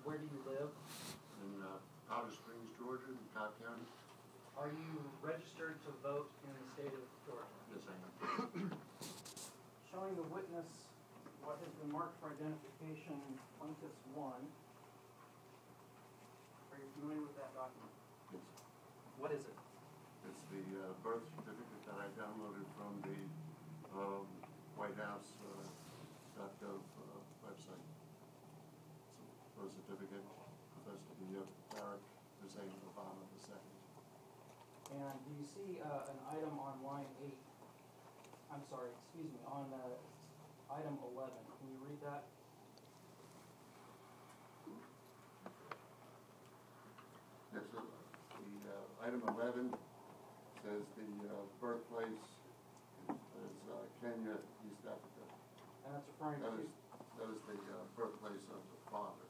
Where do you live? In Powder Springs, Georgia, in Cobb County. Are you registered to vote in the state of Georgia? Yes, I am. Showing the witness what has been marked for identification, plaintiff's 1. Are you familiar with that document? Yes. What is it? It's the birth certificate that I downloaded from the White House.gov website. It's a birth certificate professed to be Barack Hussein Obama II. And do you see an item on line 8? I'm sorry, excuse me, on item 11. Can you read that? Yes, the item 11 says the birthplace is Kenya, East Africa. And that's referring That to... is the birthplace of the father.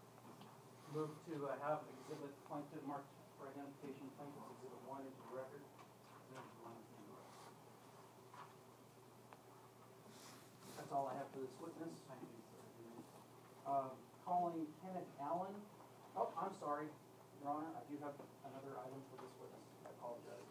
Move to have exhibit plaintiff marked for identification, plaintiff's exhibit 1 into the record. That's all I have for this witness. Calling Kenneth Allen. Oh, I'm sorry, Your Honor, I do have another item for this witness. I apologize.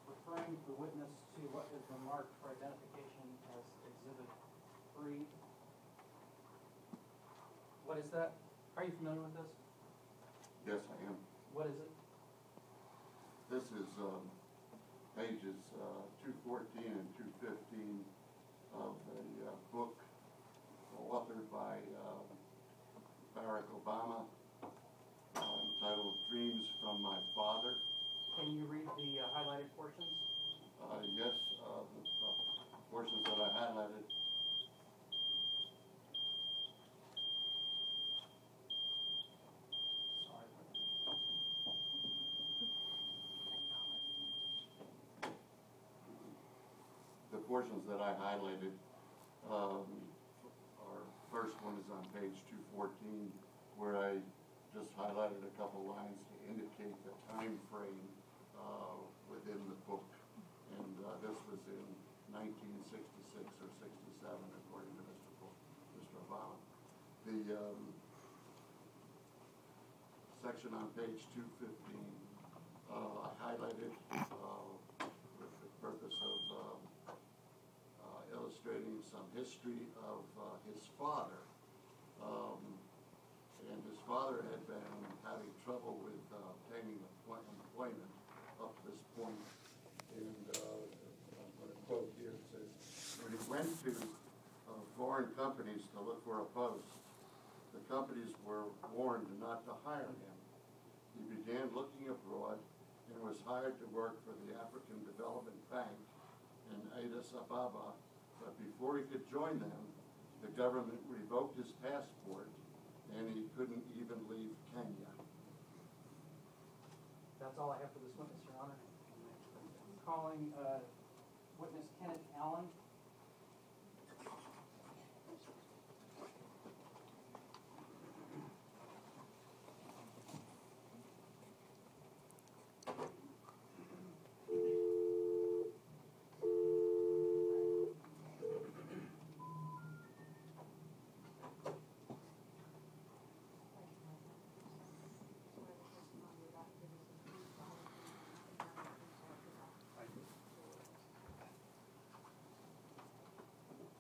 Referring the witness to what has been marked for identification as exhibit 3. What is that? Are you familiar with this? Yes, I am. What is it? This is pages 214 and 215 of a book authored by Barack Obama entitled Dreams from My Father. Can you read the highlighted portions? Yes, the portions that I highlighted. The portions that I highlighted, our first one is on page 214, where I just highlighted a couple lines to indicate the time frame within the book. And this was in 1966 or 67, according to Mr. Obama. The section on page 215, I highlighted with the purpose of illustrating some history of his father. And his father had been having trouble with obtaining employment up to this point. And I'm going to quote here, it says, when he went to foreign companies to look for a post, the companies were warned not to hire him. He began looking abroad and was hired to work for the African Development Bank in Addis Ababa, but before he could join them, the government revoked his passport and he couldn't even leave Kenya. That's all I have for this witness, Your Honor. Calling witness Kenneth Allen.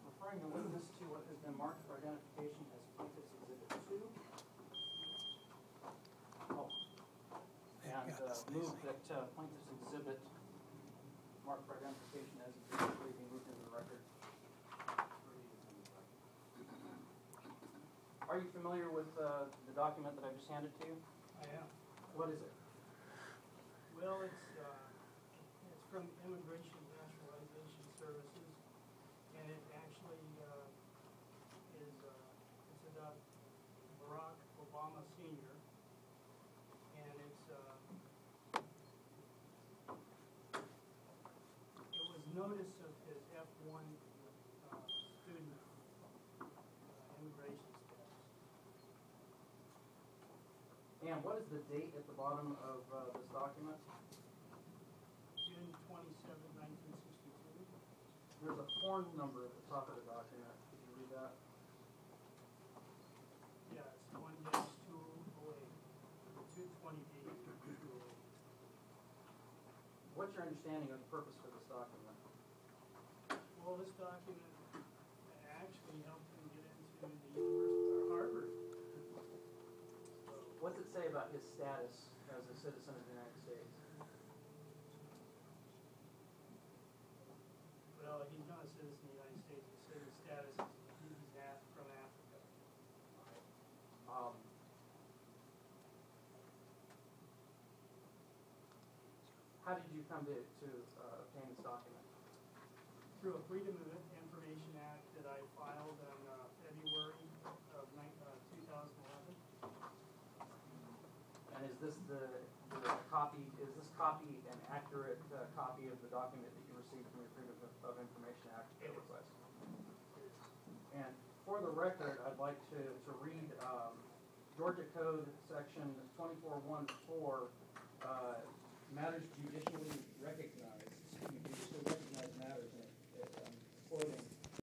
Referring the witness to what has been marked for identification as plaintiff's exhibit 2. Oh. And move that plaintiff's exhibit marked for identification as exhibit 3 be moved into the record. Are you familiar with the document that I just handed to you? I am. What is it? Well, it's from Immigration and Naturalization Services, and it actually it's about Barack Obama Sr., and it was notice of his F1 student immigration status. And what is the date at the bottom of this document? June 27, 1962. There's a form number at the top of the document. Could you read that? Yeah, it's 1-208, 220B, 208. What's your understanding of the purpose for this document? Well, this document actually helped him get into the University of Harvard. So, What's it say about his status as a citizen of the United States? well, he's not a citizen of the United States. He said his status is he's from Africa. Um, how did you come to obtain this document? Through a Freedom of Information Act that I filed in February of 2011. And is this the copy? Is this copy an accurate copy of the document that you received from your Freedom of Information Act request? And for the record, I'd like to read Georgia Code Section 2414, matters judicial